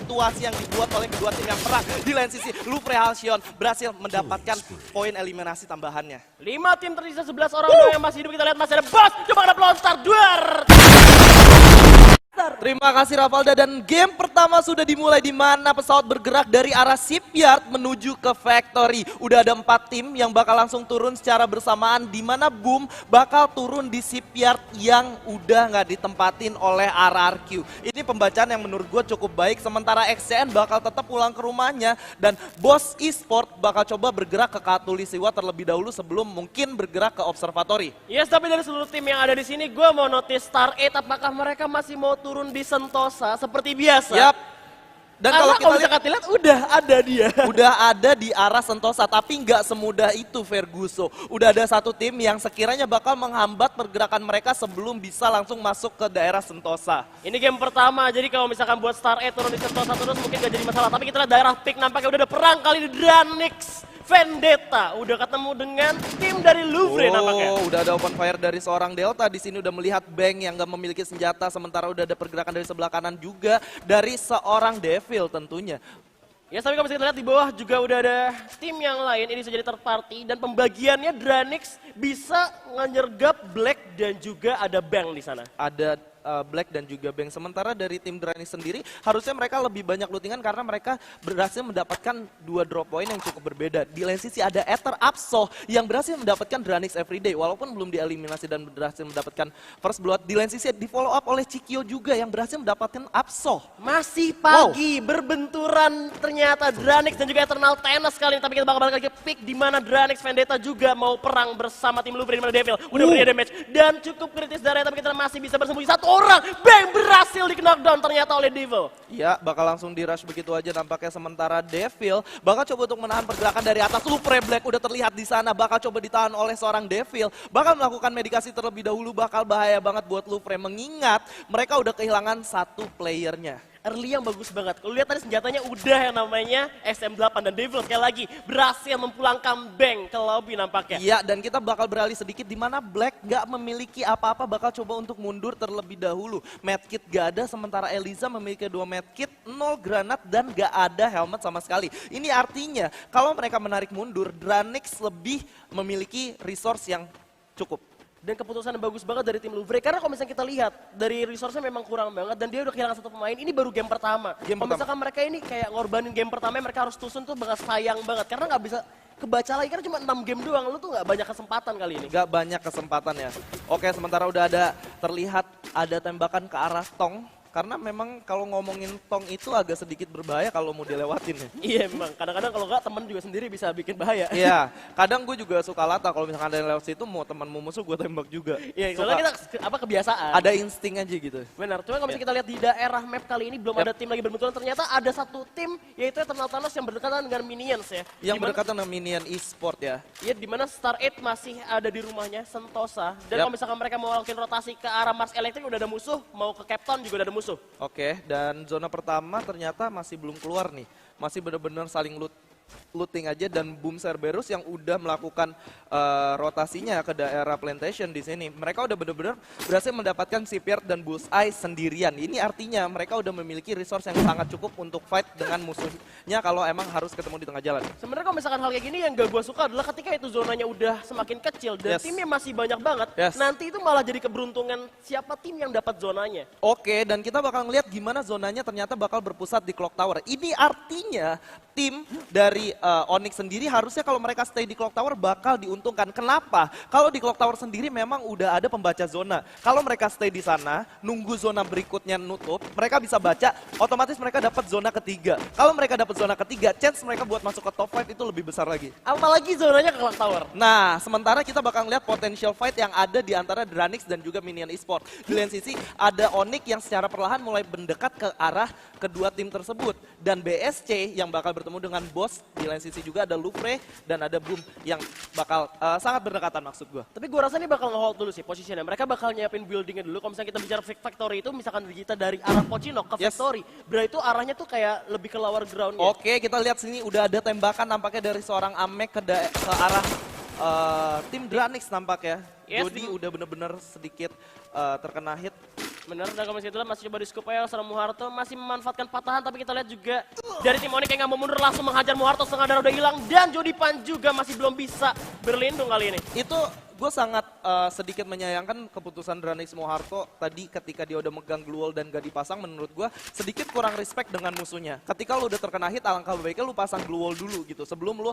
situasi yang dibuat oleh kedua tim yang perang. Di lain sisi, Lufre Halcyon berhasil mendapatkan poin eliminasi tambahannya. 5 tim tersisa 11 orang doang yang masih hidup. Kita lihat masih ada Boss. Coba ada pelontar. Duar. Terima kasih Ravalda, dan game pertama sudah dimulai di mana pesawat bergerak dari arah shipyard menuju ke factory. Udah ada 4 tim yang bakal langsung turun secara bersamaan, di mana Boom bakal turun di shipyard yang udah nggak ditempatin oleh RRQ. Ini pembacaan yang menurut gue cukup baik, sementara XCN bakal tetap pulang ke rumahnya dan Boss Esport bakal coba bergerak ke Katulisiwa terlebih dahulu sebelum mungkin bergerak ke observatory. Yes, tapi dari seluruh tim yang ada di sini, gue mau notice Star 8 apakah mereka masih mau turun di Sentosa seperti biasa. Yap. Dan kalau kita lihat udah ada dia. Udah ada di arah Sentosa, tapi nggak semudah itu Ferguso. Udah ada satu tim yang sekiranya bakal menghambat pergerakan mereka sebelum bisa langsung masuk ke daerah Sentosa. Ini game pertama, jadi kalau misalkan buat Star 8 turun di Sentosa terus mungkin gak jadi masalah. Tapi kita lihat daerah Peak nampaknya udah ada perang kali di Dranix. Vendetta udah ketemu dengan tim dari Lufre nampaknya. Udah ada open fire dari seorang Delta. Di sini udah melihat Bang yang gak memiliki senjata, sementara udah ada pergerakan dari sebelah kanan juga dari seorang Devil tentunya. Ya, tapi kalau misalnya kita lihat di bawah juga udah ada tim yang lain. Ini bisa jadi third party dan pembagiannya Dranix bisa ngenyergap Black dan juga ada Bang di sana. Ada Black dan juga Bang. Sementara dari tim Dranix sendiri harusnya mereka lebih banyak lootingan karena mereka berhasil mendapatkan 2 drop point yang cukup berbeda. Di lain sisi ada Ether Absol yang berhasil mendapatkan Dranix Everyday walaupun belum dieliminasi dan berhasil mendapatkan first blood. Di lain sisi di follow up oleh Cikio juga yang berhasil mendapatkan Absol. Masih pagi berbenturan ternyata Dranix dan juga Eternal Tennis kali ini, tapi kita bakal balik lagi ke Peak di mana Dranix Vendetta juga mau perang bersama tim Lufre di mana Devil udah beri damage dan cukup kritis dari, tapi kita masih bisa bersembunyi satu orang. Bang berhasil di knockdown ternyata oleh Devil. Ya, bakal langsung di rush begitu aja nampaknya, sementara Devil bakal coba untuk menahan pergerakan dari atas. Lufre Black udah terlihat di sana, bakal coba ditahan oleh seorang Devil, bakal melakukan medikasi terlebih dahulu, bakal bahaya banget buat Lufre mengingat mereka udah kehilangan 1 playernya. Early yang bagus banget. Kalau lihat tadi senjatanya udah yang namanya SM8 dan Devil sekali lagi berhasil memulangkan Bang ke lobby nampaknya. Iya, dan kita bakal beralih sedikit di mana Black nggak memiliki apa-apa, bakal coba untuk mundur terlebih dahulu. Medkit gak ada, sementara Eliza memiliki 2 medkit, 0 granat dan gak ada helmet sama sekali. Ini artinya kalau mereka menarik mundur, Dranix lebih memiliki resource yang cukup. Dan keputusan yang bagus banget dari tim Lufre. Karena kalau misalnya kita lihat, dari resource-nya memang kurang banget. Dan dia udah kehilangan 1 pemain, ini baru game pertama. Kalau misalkan mereka ini kayak ngorbanin game pertama, mereka harus tusun tuh banget sayang banget. Karena nggak bisa kebaca lagi, karena cuma 6 game doang. Lu tuh nggak banyak kesempatan kali ini. Nggak banyak kesempatan ya. Oke, sementara udah ada terlihat ada tembakan ke arah Tong. Karena memang kalau ngomongin Tong itu agak sedikit berbahaya kalau mau dilewatin ya. Iya memang, kadang-kadang kalau nggak temen juga sendiri bisa bikin bahaya. Iya, kadang gue juga suka latah kalau misalkan ada yang lewat situ mau temanmu musuh gue tembak juga. Iya, soalnya kita kebiasaan. Ada insting aja gitu. Benar, cuma kalau misalnya kita lihat di daerah map kali ini belum ada tim lagi berbenturan, ternyata ada 1 tim yaitu Eternal Thanos yang berdekatan dengan Minions ya. Yang berdekatan dengan Minion Esport ya. Iya, dimana Star 8 masih ada di rumahnya Sentosa. Dan kalau misalkan mereka mau lakukan rotasi ke arah Mars Electric udah ada musuh, mau ke Captain juga udah ada musuh. Oke, dan zona pertama ternyata masih belum keluar nih. Masih benar-benar saling looting aja, dan Boom Cerberus yang udah melakukan rotasinya ke daerah plantation di sini. Mereka udah benar-benar berhasil mendapatkan Shipyard dan Bullseye sendirian. Ini artinya mereka udah memiliki resource yang sangat cukup untuk fight dengan musuhnya kalau emang harus ketemu di tengah jalan. Sebenarnya kalau misalkan hal kayak gini yang gak gue suka adalah ketika itu zonanya udah semakin kecil dan timnya masih banyak banget, nanti itu malah jadi keberuntungan siapa tim yang dapat zonanya. Oke, dan kita bakal ngeliat gimana zonanya ternyata bakal berpusat di Clock Tower. Ini artinya tim dari Onyx sendiri harusnya kalau mereka stay di Clock Tower bakal diuntungkan. Kenapa? Kalau di Clock Tower sendiri memang udah ada pembaca zona. Kalau mereka stay di sana, nunggu zona berikutnya nutup, mereka bisa baca, otomatis mereka dapat zona ketiga. Kalau mereka dapat zona ketiga, chance mereka buat masuk ke top 5 itu lebih besar lagi. Apalagi zonanya ke Clock Tower. Nah, sementara kita bakal ngeliat potential fight yang ada di antara Dranix dan juga Minion Esport. Di lain sisi, ada Onyx yang secara perlahan mulai mendekat ke arah kedua tim tersebut. Dan BSC yang bakal bertemu dengan Boss. Di lain sisi juga ada Lufre dan ada Boom yang bakal sangat berdekatan maksud gue. Tapi gue rasa ini bakal nge-hold dulu sih posisinya. Mereka bakal nyiapin buildingnya dulu. Kalau misalnya kita bicara factory itu, misalkan kita dari arah Pochinok ke factory, berarti itu arahnya tuh kayak lebih ke lower ground. Oke, kita lihat sini udah ada tembakan nampaknya dari seorang Amek ke arah tim Dranix nampaknya. Jody udah bener-bener sedikit terkena hit. Bener, dan kalau misalnya masih coba di scoop aja, seorang Muharto masih memanfaatkan patahan, tapi kita lihat juga dari tim Onyx yang nggak mau mundur langsung menghajar Muharto, setengah darah udah hilang, dan Jodipan juga masih belum bisa berlindung kali ini. Itu gue sangat sedikit menyayangkan keputusan Dranix Muharto tadi ketika dia udah megang glue wall dan gak dipasang. Menurut gue sedikit kurang respect dengan musuhnya. Ketika lu udah terkena hit, alangkah baiknya lu pasang glue wall dulu gitu sebelum lu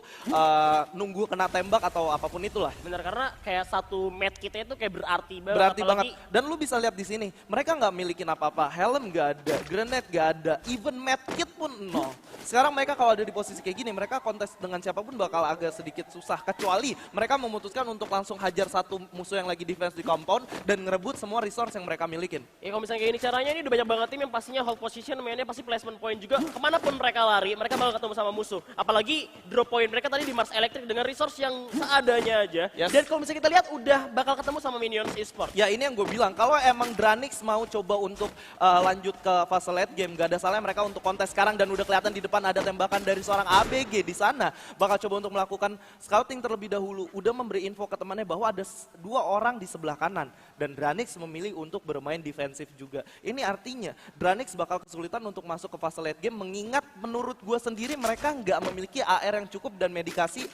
nunggu kena tembak atau apapun itulah. Bener, karena kayak satu match kita itu kayak berarti banget. Berarti banget. Dan lu bisa lihat di sini, mereka nggak milikin apa-apa. Helm nggak ada, grenade nggak ada, even medkit pun nol. Sekarang mereka kalau ada di posisi kayak gini, mereka kontes dengan siapapun bakal agak sedikit susah. Kecuali mereka memutuskan untuk langsung hajar satu musuh yang lagi defense di compound dan ngerebut semua resource yang mereka milikin. Ya kalau misalnya kayak gini caranya, ini udah banyak banget tim yang pastinya hold position, mainnya pasti placement point juga. Kemanapun mereka lari, mereka bakal ketemu sama musuh. Apalagi drop point mereka tadi di Mars Electric dengan resource yang seadanya aja. Yes. Dan kalau misalnya kita lihat, udah bakal ketemu sama Minions Esports. Ya ini yang gue bilang, kalau emang Dranix mau coba untuk lanjut ke fase late game, gak ada salahnya mereka untuk kontes sekarang dan udah kelihatan di depan ada tembakan dari seorang ABG di sana. Bakal coba untuk melakukan scouting terlebih dahulu, udah memberi info ke temannya bahwa ada dua orang di sebelah kanan dan Dranix memilih untuk bermain defensif juga. Ini artinya Dranix bakal kesulitan untuk masuk ke fase late game, mengingat menurut gue sendiri mereka nggak memiliki AR yang cukup dan medikasi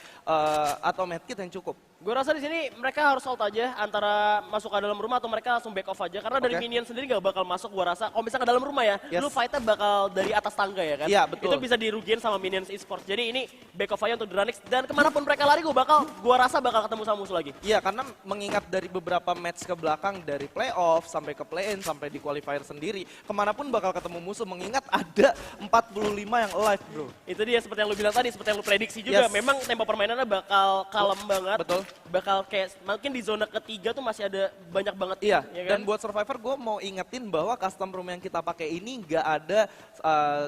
atau medkit yang cukup. Gue rasa di sini mereka harus hold aja antara masuk ke dalam rumah atau mereka langsung back off aja, karena dari minion sendiri gak bakal masuk. Gue rasa kalau misalnya ke dalam rumah ya, lu fightnya bakal dari atas tangga ya kan. Iya, betul. Itu bisa dirugiin sama Minions Esports. Jadi ini back off aja untuk Dranix, dan kemanapun mereka lari gue rasa bakal ketemu sama musuh lagi. Iya, karena mengingat dari beberapa match ke belakang, dari playoff sampai ke play-in sampai di qualifier sendiri, kemanapun bakal ketemu musuh, mengingat ada 45 yang alive, bro. Itu dia seperti yang lu bilang tadi, seperti yang lu prediksi juga. Memang tempo permainannya bakal kalem banget. Betul. Bakal kayak mungkin di zona ketiga tuh masih ada banyak banget. Iya, ya kan? dan buat Survivor gue mau ingetin bahwa custom room yang kita pakai ini nggak ada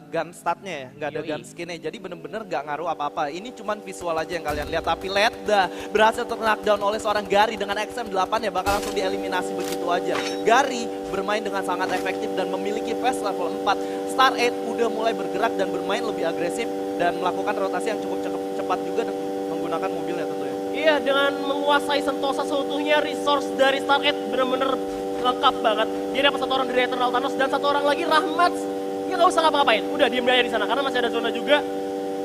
gun statnya ya, nggak ada gun skinnya. Jadi bener-bener nggak ngaruh apa-apa. Ini cuman visual aja yang kalian lihat. Tapi Ledda berhasil terknockdown oleh seorang Gary dengan XM8 ya, bakal langsung dieliminasi begitu aja. Gary bermain dengan sangat efektif dan memiliki fast level 4. Star 8 udah mulai bergerak dan bermain lebih agresif dan melakukan rotasi yang cukup cepat juga dan menggunakan mobilnya tentunya. Iya, dengan menguasai Sentosa seutuhnya, resource dari Stargate bener-bener lengkap banget. Dia dapat satu orang dari Eternal Thanos dan satu orang lagi Rahmat. Ya nggak usah ngapa-ngapain, udah diem aja di sana karena masih ada zona juga.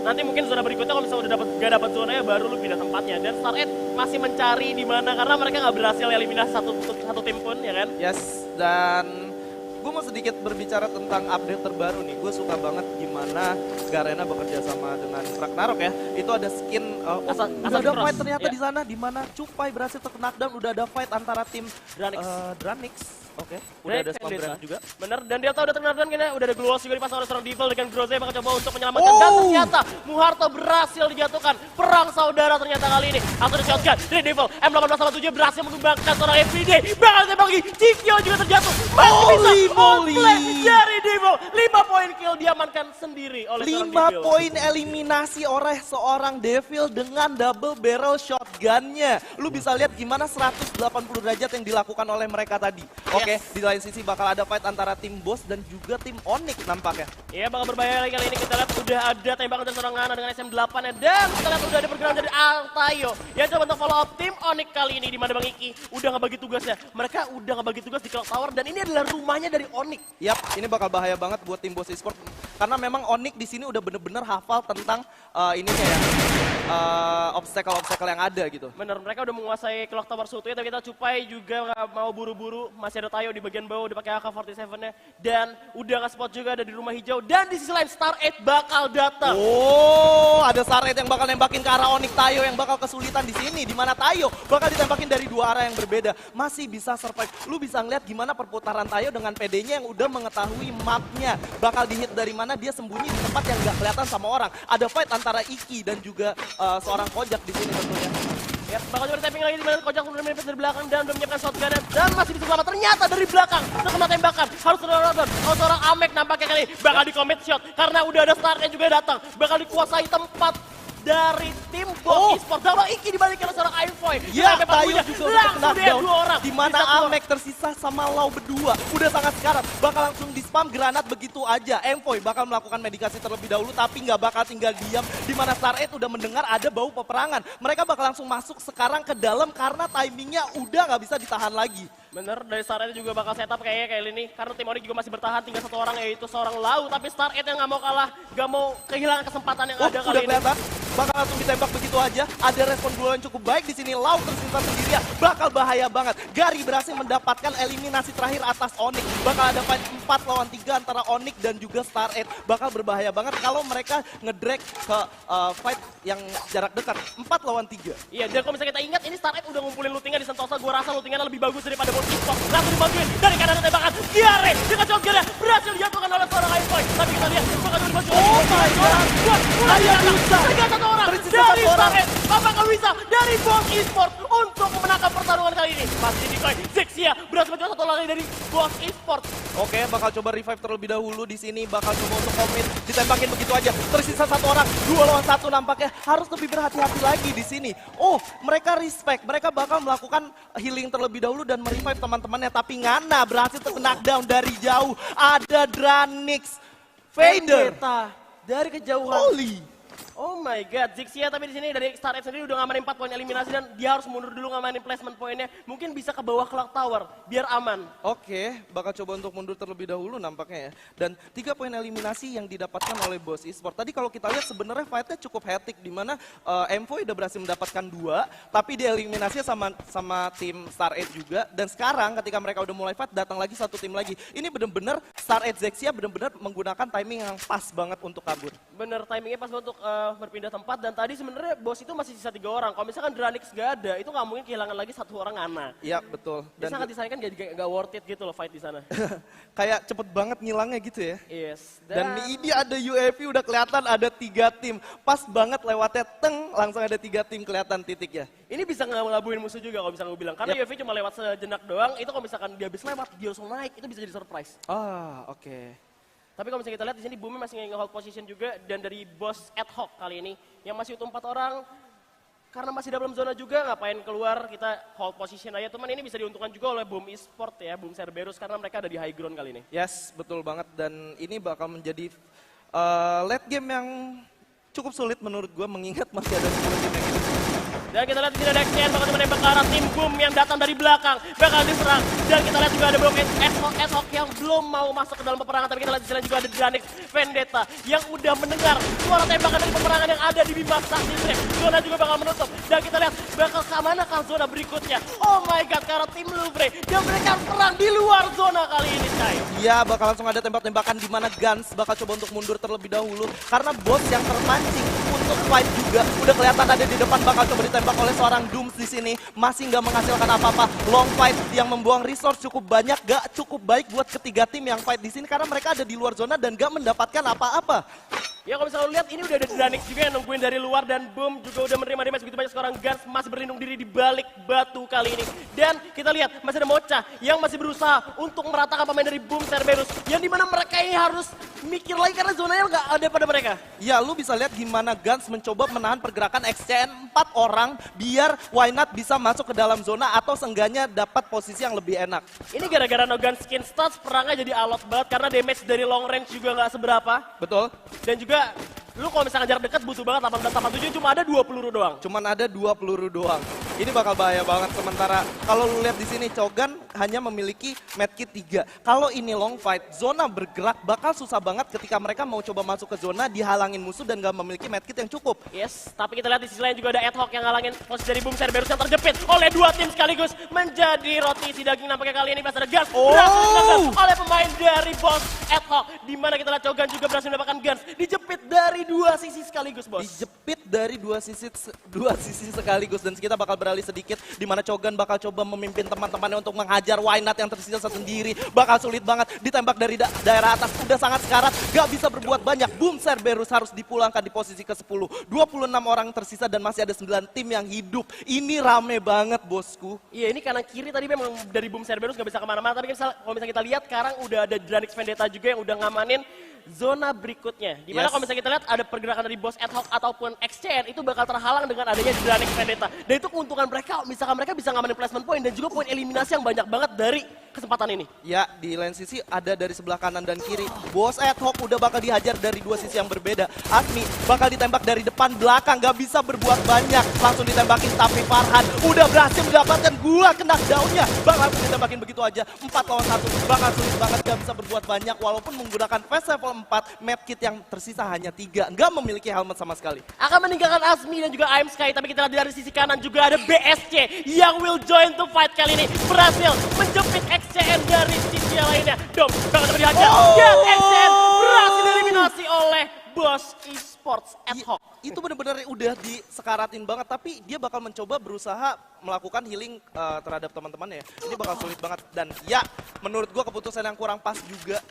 Nanti mungkin zona berikutnya kalau misalnya udah gak dapat zona ya baru lu pindah tempatnya. Dan Stargate masih mencari di mana karena mereka nggak berhasil eliminasi satu tim pun ya kan. Yes, dan gue mau sedikit berbicara tentang update terbaru nih. Gue suka banget gimana Garena bekerja sama dengan Ragnarok ya. Itu ada skin, udah ada fight ternyata di sana, di mana Cupai berhasil terknockdown. Udah ada fight antara tim Dranix. Oke, udah ada spawn grenade juga. Bener, dan Delta udah terknockdown kayaknya. Udah ada glue wall juga dipasang oleh seorang Devil dengan Groze bakal coba untuk menyelamatkan. Dan ternyata Muharto berhasil dijatuhkan. Perang saudara ternyata kali ini. Atau ada shotgun dari Devil. M1887 berhasil menumbangkan seorang Everyday. Bakal ditembak lagi. Cikyo juga terjatuh. Masih bisa on-play dari Devil. 5 poin kill diamankan sendiri oleh seorang Devil. 5 poin eliminasi oleh seorang Devil dengan double barrel shotgunnya. Lu bisa lihat gimana 180 derajat yang dilakukan oleh mereka tadi. Oke, di lain sisi bakal ada fight antara tim Boss dan juga tim Onyx nampaknya. Iya, bakal berbahaya lagi kali ini. Kita lihat udah ada tembakan dari seorang Ngana dengan SM8 nya. Dan kita lihat udah ada pergerakan dari Altayo yang coba untuk follow up tim Onyx kali ini, di mana Bang Iki udah ngebagi tugasnya. Mereka udah ngebagi tugas di Clock Tower dan ini adalah rumahnya dari Onyx. Yap, ini bakal bahaya banget buat tim Boss Esports karena memang Onyx di sini udah bener-bener hafal tentang ininya ya, obstacle-obstacle yang ada gitu. Bener, mereka udah menguasai Clock Tower seutuhnya, tapi kita Cupai juga nggak mau buru-buru. Masih ada Tayo di bagian bawah, udah pakai AK-47-nya. Dan udah nge-spot juga ada di rumah hijau. Dan di sisi lain Star 8 bakal datang. Oh, ada Star 8 yang bakal nembakin ke arah Onyx. Tayo yang bakal kesulitan di sini, di mana Tayo bakal ditembakin dari dua arah yang berbeda. Masih bisa survive. Lu bisa ngeliat gimana perputaran Tayo dengan PD-nya yang udah mengetahui mapnya. Bakal dihit dari mana, dia sembunyi di tempat yang gak kelihatan sama orang. Ada fight antara Iki dan juga seorang Kojak di sini tentunya. Ya, bakal coba tapping lagi di mana Kojak udah menipis dari belakang dan udah menyiapkan shotgun dan masih bisa selamat. Ternyata dari belakang terkena tembakan. Harus terlalu seorang Amek nampaknya kali bakal di commit shot karena udah ada Starnya juga datang. Bakal dikuasai tempat dari tim Boss Esports. Sama Iki dibalikin oleh seorang Aimfoy. Ya, Tayo juga udah kena down. Dua orang. Di mana Amek tersisa sama Lau berdua. Udah sangat sekarat. Bakal langsung di spam granat begitu aja. Aimfoy bakal melakukan medikasi terlebih dahulu tapi nggak bakal tinggal diam. Di mana Star 8 udah mendengar ada bau peperangan. Mereka bakal langsung masuk sekarang ke dalam karena timingnya udah nggak bisa ditahan lagi. Bener, dari Starlight juga bakal setup kayaknya kayak ini. Karena tim Onyx juga masih bertahan, tinggal satu orang yaitu seorang Lau. Tapi Starlight yang nggak mau kalah, nggak mau kehilangan kesempatan yang ada kali udah ini. kelihatan. Bakal langsung ditembak begitu aja. Ada respon bola yang cukup baik di sini. Lau tersisa sendirian. Bakal bahaya banget. Gary berhasil mendapatkan eliminasi terakhir atas Onyx. Bakal ada fight 4 lawan 3 antara Onyx dan juga Starlight. Bakal berbahaya banget kalau mereka ngedrag ke fight yang jarak dekat. 4 lawan 3. Iya, dan kalau misalnya kita ingat, ini Starlight udah ngumpulin lootingnya di Sentosa. Gue rasa lootingnya lebih bagus daripada Boss Esports. Langsung dibantuin dari kanan ada tembakan. Gary dengan shotgunnya berhasil dijatuhkan oleh seorang Aimboy. Tapi kita lihat, bakal dibantu. Oh my god. Tinggal satu orang dari Starlight. Apakah bisa dari Boss Esports untuk memenangkan pertarungan kali ini? Pasti Decoy. Zexia berhasil menjual satu lagi dari Boss Esports. Oke, bakal coba revive terlebih dahulu di sini. Bakal coba untuk komit, ditembakin begitu aja. Tersisa satu orang, 2 lawan 1 nampaknya harus lebih berhati-hati lagi di sini. Oh, mereka respect. Mereka bakal melakukan healing terlebih dahulu dan merevive teman-temannya. Tapi Ngana berhasil knockdown dari jauh. Ada Dranix, Vader. Vendetta dari kejauhan. Holy. Oh my god, Zixia tapi di sini dari Starlight sendiri udah ngamanin 4 poin eliminasi dan dia harus mundur dulu ngamanin placement poinnya. Mungkin bisa ke bawah Clock Tower biar aman. Oke, bakal coba untuk mundur terlebih dahulu nampaknya ya. Dan 3 poin eliminasi yang didapatkan oleh Boss Esports. Tadi kalau kita lihat sebenarnya fight-nya cukup hectic di mana Envoy udah berhasil mendapatkan 2, tapi dieliminasinya sama tim Starlight juga. Dan sekarang ketika mereka udah mulai fight, datang lagi satu tim lagi. Ini bener-bener Starlight Zexia bener-bener menggunakan timing yang pas banget untuk kabur. Bener, timingnya pas untuk berpindah tempat dan tadi sebenarnya Boss itu masih sisa 3 orang. Kalau misalkan Dranix gak ada, itu nggak mungkin kehilangan lagi 1 orang Ana. Iya, betul. Dan sangat disayangkan gak worth it gitu loh fight di sana. Kayak cepet banget ngilangnya gitu ya. Yes. Dan ini ada UAV udah kelihatan ada 3 tim. Pas banget lewatnya teng, langsung ada 3 tim kelihatan titiknya. Ini bisa ngelabuin musuh juga kalau misalnya gue bilang. Karena UAV cuma lewat sejenak doang, itu kalau misalkan dia habis lewat, dia langsung naik, itu bisa jadi surprise. Ah, oke. Tapi kalau misalnya kita lihat di sini Bumi masih nge-hold position juga dan dari Boss ad hoc kali ini yang masih utuh 4 orang karena masih dalam zona juga ngapain keluar kita hold position aja teman ini bisa diuntungkan juga oleh Boom Esports ya Boom Cerberus karena mereka ada di high ground kali ini. Yes, betul banget dan ini bakal menjadi late game yang cukup sulit menurut gue mengingat masih ada 10 tim yang hidup. Dan kita lihat di sini ada XCN bakal menembak ke arah tim Boom yang datang dari belakang. Bakal diserang. Dan kita lihat juga ada blockade ad hoc yang belum mau masuk ke dalam peperangan. Tapi kita lihat di sini juga ada Dranix Vendetta yang udah mendengar suara tembakan dari peperangan yang ada di Bima Sakti Trek. Zona juga bakal menutup. Dan kita lihat bakal kemanakah zona berikutnya. Oh my god, karena tim Louvre. Dan mereka perang di luar zona kali ini, Cai. Iya, bakal langsung ada tembak-tembakan di mana Guns bakal coba untuk mundur terlebih dahulu. Karena bos yang terpancing untuk fight juga. Udah kelihatan ada di depan bakal coba ditembak oleh seorang Dooms di sini. Masih nggak menghasilkan apa-apa. Long fight yang membuang resource cukup banyak. Gak cukup baik buat ketiga tim yang fight di sini. Karena mereka ada di luar zona dan gak mendapatkan apa-apa. Ya kalau misalnya lo lihat ini udah ada Dranix juga yang nungguin dari luar dan Boom juga udah menerima damage begitu banyak seorang Guns masih berlindung diri di balik batu kali ini. Dan kita lihat masih ada Mocha yang masih berusaha untuk meratakan pemain dari Boom Cerberus yang dimana mereka ini harus mikir lagi karena zonanya nggak ada pada mereka. Ya lu bisa lihat gimana Guns mencoba menahan pergerakan XCN 4 orang biar Why Not bisa masuk ke dalam zona atau seenggaknya dapat posisi yang lebih enak. Ini gara-gara no gun skin stats perangnya jadi alot banget karena damage dari long range juga nggak seberapa. Betul. Dan juga lu kalau misalnya jarak dekat butuh banget 1887 cuma ada 2 peluru doang. Cuman ada 2 peluru doang. Ini bakal bahaya banget sementara kalau lu lihat di sini Chogan hanya memiliki medkit 3. Kalau ini long fight, zona bergerak bakal susah banget ketika mereka mau coba masuk ke zona dihalangin musuh dan gak memiliki medkit yang cukup. Yes, tapi kita lihat di sisi lain juga ada ad hoc yang ngalangin posisi dari Boom Cerberus yang terjepit oleh 2 tim sekaligus menjadi roti si daging nampaknya kali ini pas ada Guns berhasil ditangkap oleh pemain dari Boss ad hoc di mana kita lihat Chogan juga berhasil mendapatkan Guns dijepit dari 2 sisi sekaligus, Bos. Dijepit dari dua sisi sekaligus dan kita bakal beralih sedikit di mana Chogan bakal coba memimpin teman-temannya untuk menghajar Why Not yang tersisa sendiri. Bakal sulit banget ditembak dari daerah atas. Udah sangat sekarat, gak bisa berbuat banyak. Boom Cerberus harus dipulangkan di posisi ke-10. 26 orang tersisa dan masih ada 9 tim yang hidup. Ini rame banget, bosku. Iya, ini kanan kiri tadi memang dari Boom Cerberus gak bisa kemana-mana. Tapi kalau misalnya kita lihat sekarang udah ada Dranix Vendetta juga yang udah ngamanin zona berikutnya. Dimana kalau misalnya kita lihat ada pergerakan dari Boss ad hoc ataupun XCN itu bakal terhalang dengan adanya Dranix Vendetta. Dan itu keuntungan mereka, misalkan mereka bisa ngamanin placement point dan juga poin eliminasi yang banyak banget. banget dari kesempatan ini. Ya, di lane sisi ada dari sebelah kanan dan kiri. Bos Adhoc udah bakal dihajar dari dua sisi yang berbeda. Asmi bakal ditembak dari depan belakang, gak bisa berbuat banyak. Langsung ditembakin, tapi Farhan udah berhasil mendapatkan gua knockdown-nya. Bakal langsung ditembakin begitu aja. 4 lawan 1, bakal sulit banget, gak bisa berbuat banyak. Walaupun menggunakan fast level 4, medkit yang tersisa hanya 3. Gak memiliki helmet sama sekali. Akan meninggalkan Asmi dan juga I'm Sky, tapi kita lihat dari sisi kanan juga ada BSC yang will join to fight kali ini. Berhasil menjepit XCN dari sisi yang lainnya. Dom, bakal dapat dihajar. Dan XCN berhasil eliminasi oleh Bos Esports Adhoc. Itu benar-benar udah disekaratin banget, tapi dia bakal mencoba berusaha melakukan healing terhadap teman-temannya. Ini bakal sulit banget, dan ya menurut gua keputusan yang kurang pas juga,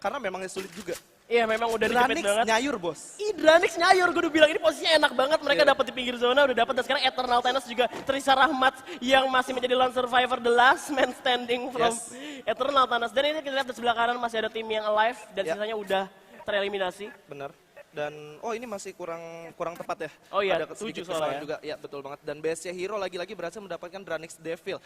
karena memangnya sulit juga. Iya, memang udah dijepit Dranix banget. nyayur, bos. Dranix nyayur, gue udah bilang ini posisinya enak banget. Mereka dapat di pinggir zona, udah dapat. Dan sekarang Eternal Tennis juga Trisha Rahmat yang masih menjadi lone survivor, the last man standing from Eternal Tennis. Dan ini kita lihat di sebelah kanan masih ada tim yang alive dan sisanya udah tereliminasi. Bener. Dan ini masih kurang tepat ya. Oh iya, ada sedikit 7 soalnya kesalahan juga. Ya, betul banget. Dan BSC Hero lagi-lagi berhasil mendapatkan Dranix Devil.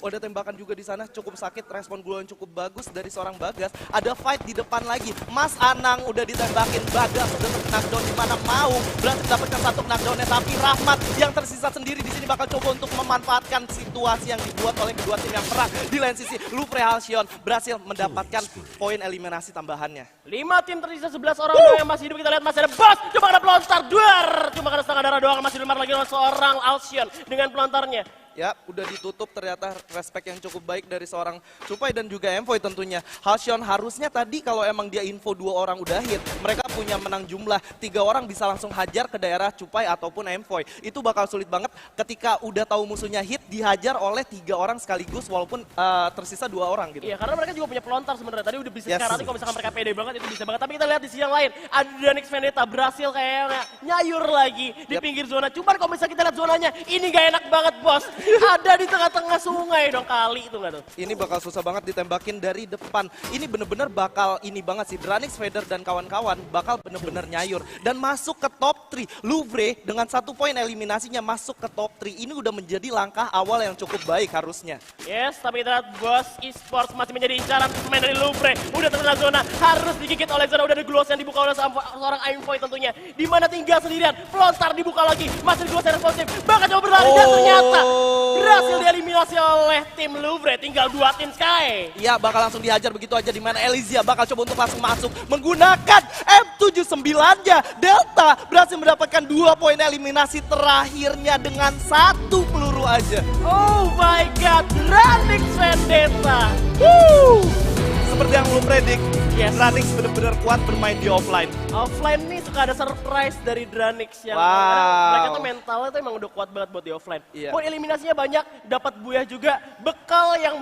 Ada tembakan juga di sana, cukup sakit, respon gol yang cukup bagus dari seorang Bagas. Ada fight di depan lagi. Mas Anang udah ditembakin, Bagas udah knockdown di mana mau berhasil mendapatkan satu knockdown-nya, tapi Rahmat yang tersisa sendiri di sini bakal coba untuk memanfaatkan situasi yang dibuat oleh kedua tim yang perang. Di lain sisi, Lufre Halcyon berhasil mendapatkan poin eliminasi tambahannya. 5 tim tersisa 11 orang doang yang masih hidup. Kita lihat masih ada Bos, cuma ada pelontar, duar. Cuma karena setengah darah doang, masih dilemar lagi oleh seorang Alcyon dengan pelontarnya. Ya, udah ditutup, ternyata respect yang cukup baik dari seorang Cupai dan juga Envoy tentunya. Halcyon harusnya tadi kalau emang dia info 2 orang udah hit, mereka punya menang jumlah 3 orang bisa langsung hajar ke daerah Cupai ataupun Envoy. Itu bakal sulit banget ketika udah tahu musuhnya hit, dihajar oleh 3 orang sekaligus walaupun tersisa 2 orang gitu. Iya, karena mereka juga punya pelontar sebenarnya. Tadi udah bisa sekarang, kalau misalkan mereka pede banget itu bisa banget. Tapi kita lihat di sisi yang lain, ada Dranix Vendetta berhasil kayaknya nyayur lagi di pinggir zona. Cuman kalau misalnya kita lihat zonanya, ini gak enak banget, bos. Ada di tengah-tengah sungai dong, kali itu nggak tuh? Ini bakal susah banget ditembakin dari depan. Ini bener-bener bakal ini banget sih. Dranix, Vader, dan kawan-kawan bakal bener-bener nyayur. Dan masuk ke top 3. Lufre dengan 1 poin eliminasinya masuk ke top 3. Ini udah menjadi langkah awal yang cukup baik harusnya. Yes, tapi kita lihat Bos Esports masih menjadi incaran pemain dari Lufre. Udah terkena zona, harus digigit oleh zona. Udah ada gloss yang dibuka oleh seorang Aimfoy tentunya. Dimana tinggal sendirian, pelontar dibuka lagi. Masih gloss yang responsif, bahkan coba berlari dan ternyata berhasil dieliminasi oleh tim Lufre. Tinggal 2 tim Sky. Iya, bakal langsung dihajar begitu aja, di mana Elysia bakal coba untuk langsung masuk menggunakan M79-nya. Delta berhasil mendapatkan 2 poin eliminasi terakhirnya dengan 1 peluru aja. Oh my god, Dranix Vendetta. Seperti yang lu predik, Yes. Dranix benar-benar kuat bermain di offline. Offline nih suka ada surprise dari Dranix yang Wow. mereka tuh mentalnya tuh emang udah kuat banget buat di offline. Iya. Poin eliminasinya banyak, dapat buaya juga, bekal yang